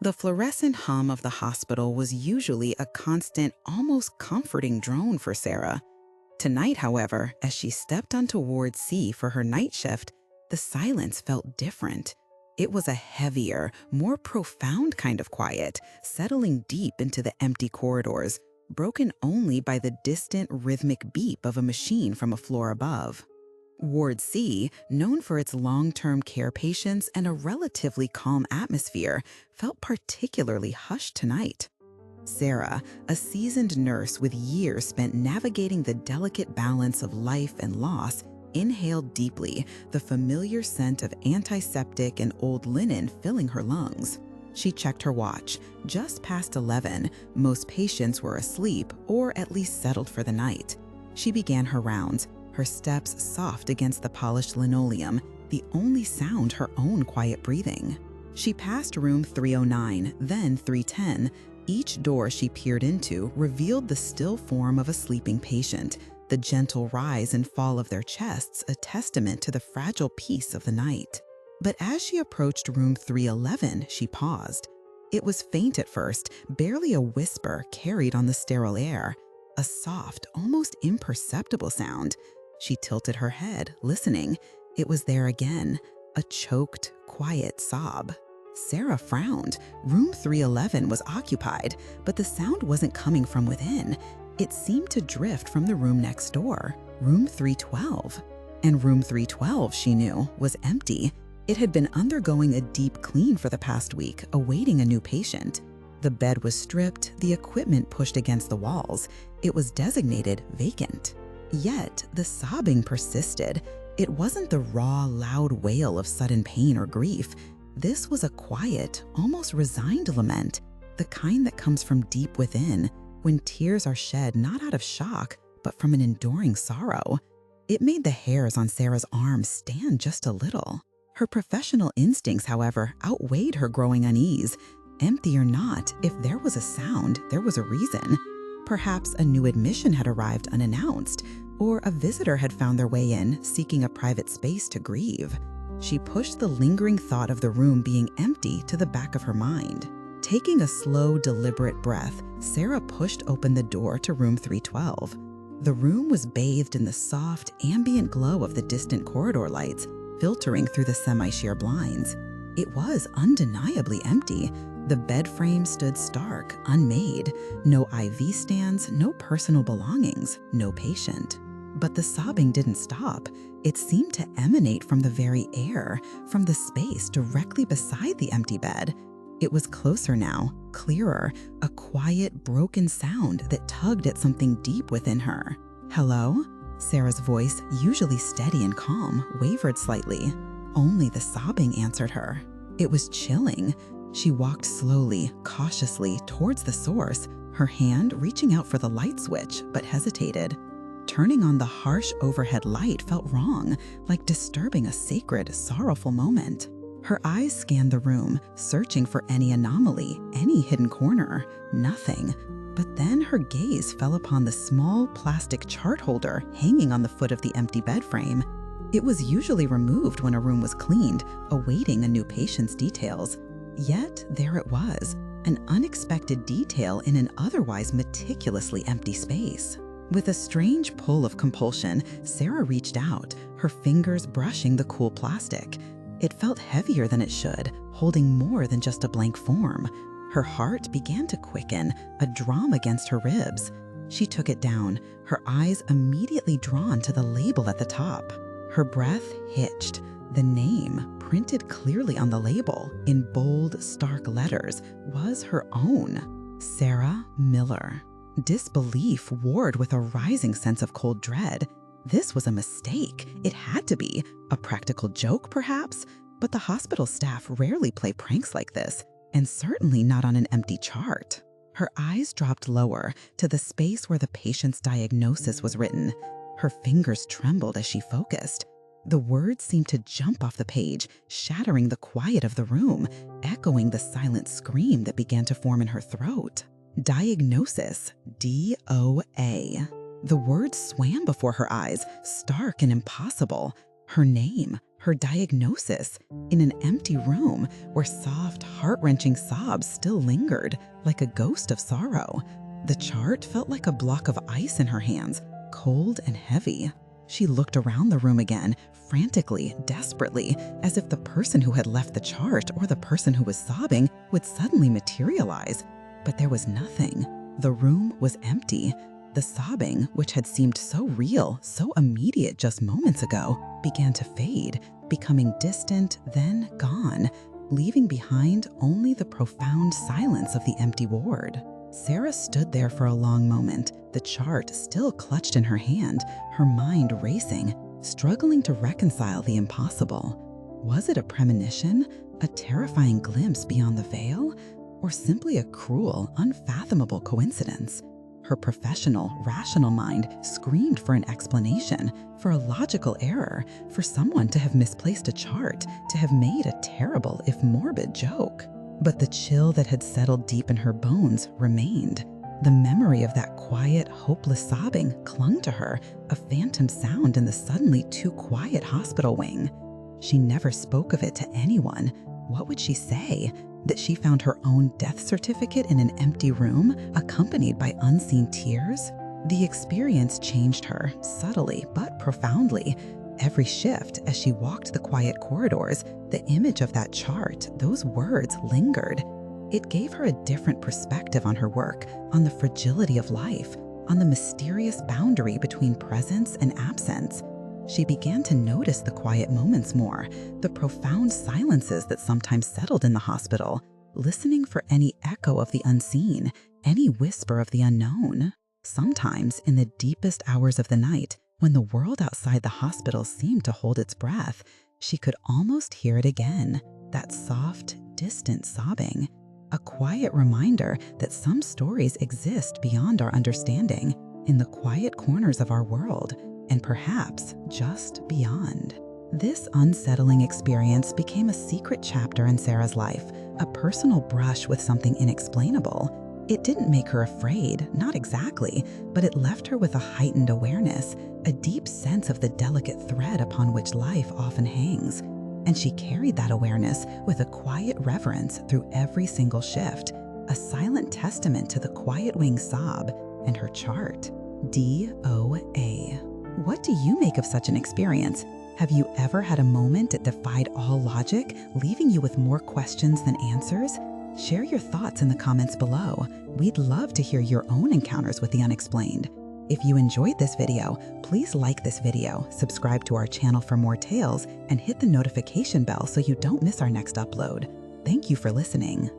The fluorescent hum of the hospital was usually a constant, almost comforting drone for Sarah. Tonight, however, as she stepped onto Ward C for her night shift, the silence felt different. It was a heavier, more profound kind of quiet, settling deep into the empty corridors, broken only by the distant rhythmic beep of a machine from a floor above. Ward C, known for its long-term care patients and a relatively calm atmosphere, felt particularly hushed tonight. Sarah, a seasoned nurse with years spent navigating the delicate balance of life and loss, inhaled deeply, the familiar scent of antiseptic and old linen filling her lungs. She checked her watch. Just past 11, most patients were asleep or at least settled for the night. She began her rounds, her steps soft against the polished linoleum, the only sound her own quiet breathing. She passed room 309, then 310. Each door she peered into revealed the still form of a sleeping patient, the gentle rise and fall of their chests a testament to the fragile peace of the night. But as she approached room 311, she paused. It was faint at first, barely a whisper carried on the sterile air, a soft, almost imperceptible sound. She tilted her head, listening. It was there again, a choked, quiet sob. Sarah frowned. Room 311 was occupied, but the sound wasn't coming from within. It seemed to drift from the room next door, room 312. And room 312, she knew, was empty. It had been undergoing a deep clean for the past week, awaiting a new patient. The bed was stripped, the equipment pushed against the walls. It was designated vacant. Yet, the sobbing persisted. It wasn't the raw, loud wail of sudden pain or grief. This was a quiet, almost resigned lament, the kind that comes from deep within, when tears are shed not out of shock, but from an enduring sorrow. It made the hairs on Sarah's arms stand just a little. Her professional instincts, however, outweighed her growing unease. Empty or not, if there was a sound, there was a reason. Perhaps a new admission had arrived unannounced, or a visitor had found their way in, seeking a private space to grieve. She pushed the lingering thought of the room being empty to the back of her mind. Taking a slow, deliberate breath, Sarah pushed open the door to room 312. The room was bathed in the soft, ambient glow of the distant corridor lights, filtering through the semi-sheer blinds. It was undeniably empty. The bed frame stood stark, unmade. No IV stands, no personal belongings, no patient. But the sobbing didn't stop. It seemed to emanate from the very air, from the space directly beside the empty bed. It was closer now, clearer, a quiet, broken sound that tugged at something deep within her. "Hello?" Sarah's voice, usually steady and calm, wavered slightly. Only the sobbing answered her. It was chilling. She walked slowly, cautiously towards the source, her hand reaching out for the light switch, but hesitated. Turning on the harsh overhead light felt wrong, like disturbing a sacred, sorrowful moment. Her eyes scanned the room, searching for any anomaly, any hidden corner. Nothing. But then her gaze fell upon the small plastic chart holder hanging on the foot of the empty bed frame. It was usually removed when a room was cleaned, awaiting a new patient's details. Yet there it was, an unexpected detail in an otherwise meticulously empty space. With a strange pull of compulsion, Sarah reached out, her fingers brushing the cool plastic. It felt heavier than it should, holding more than just a blank form. Her heart began to quicken, a drum against her ribs. She took it down, her eyes immediately drawn to the label at the top. Her breath hitched. The name, printed clearly on the label, in bold, stark letters, was her own. Sarah Miller. Disbelief warred with a rising sense of cold dread. This was a mistake. It had to be. A practical joke, perhaps? But the hospital staff rarely play pranks like this, and certainly not on an empty chart. Her eyes dropped lower, to the space where the patient's diagnosis was written. Her fingers trembled as she focused. The words seemed to jump off the page, shattering the quiet of the room, echoing the silent scream that began to form in her throat. Diagnosis, DOA. The words swam before her eyes, stark and impossible. Her name, Her diagnosis, in an empty room where soft, heart-wrenching sobs still lingered like a ghost of sorrow. The chart felt like a block of ice in her hands, cold and heavy. She looked around the room again, frantically, desperately, as if the person who had left the chart or the person who was sobbing would suddenly materialize. But there was nothing. The room was empty. The sobbing, which had seemed so real, so immediate just moments ago, began to fade, becoming distant, then gone, leaving behind only the profound silence of the empty ward. Sarah stood there for a long moment, the chart still clutched in her hand, her mind racing, struggling to reconcile the impossible. Was it a premonition, a terrifying glimpse beyond the veil, or simply a cruel, unfathomable coincidence? Her professional, rational mind screamed for an explanation, for a logical error, for someone to have misplaced a chart, to have made a terrible, if morbid, joke. But the chill that had settled deep in her bones remained. The memory of that quiet, hopeless sobbing clung to her, a phantom sound in the suddenly too quiet hospital wing. She never spoke of it to anyone. What would she say? That she found her own death certificate in an empty room, accompanied by unseen tears? The experience changed her, subtly but profoundly. Every shift, as she walked the quiet corridors, the image of that chart, those words lingered. It gave her a different perspective on her work, on the fragility of life, on the mysterious boundary between presence and absence. She began to notice the quiet moments more, the profound silences that sometimes settled in the hospital, listening for any echo of the unseen, any whisper of the unknown. Sometimes, in the deepest hours of the night, when the world outside the hospital seemed to hold its breath, she could almost hear it again, that soft, distant sobbing, a quiet reminder that some stories exist beyond our understanding, in the quiet corners of our world, and perhaps just beyond. This unsettling experience became a secret chapter in Sarah's life, a personal brush with something inexplainable. It didn't make her afraid, not exactly, but it left her with a heightened awareness, a deep sense of the delicate thread upon which life often hangs. And she carried that awareness with a quiet reverence through every single shift, a silent testament to the quiet wing sob and her chart, DOA. What do you make of such an experience? Have you ever had a moment that defied all logic, leaving you with more questions than answers? Share your thoughts in the comments below. We'd love to hear your own encounters with the unexplained. If you enjoyed this video, please like this video, subscribe to our channel for more tales, and hit the notification bell so you don't miss our next upload. Thank you for listening.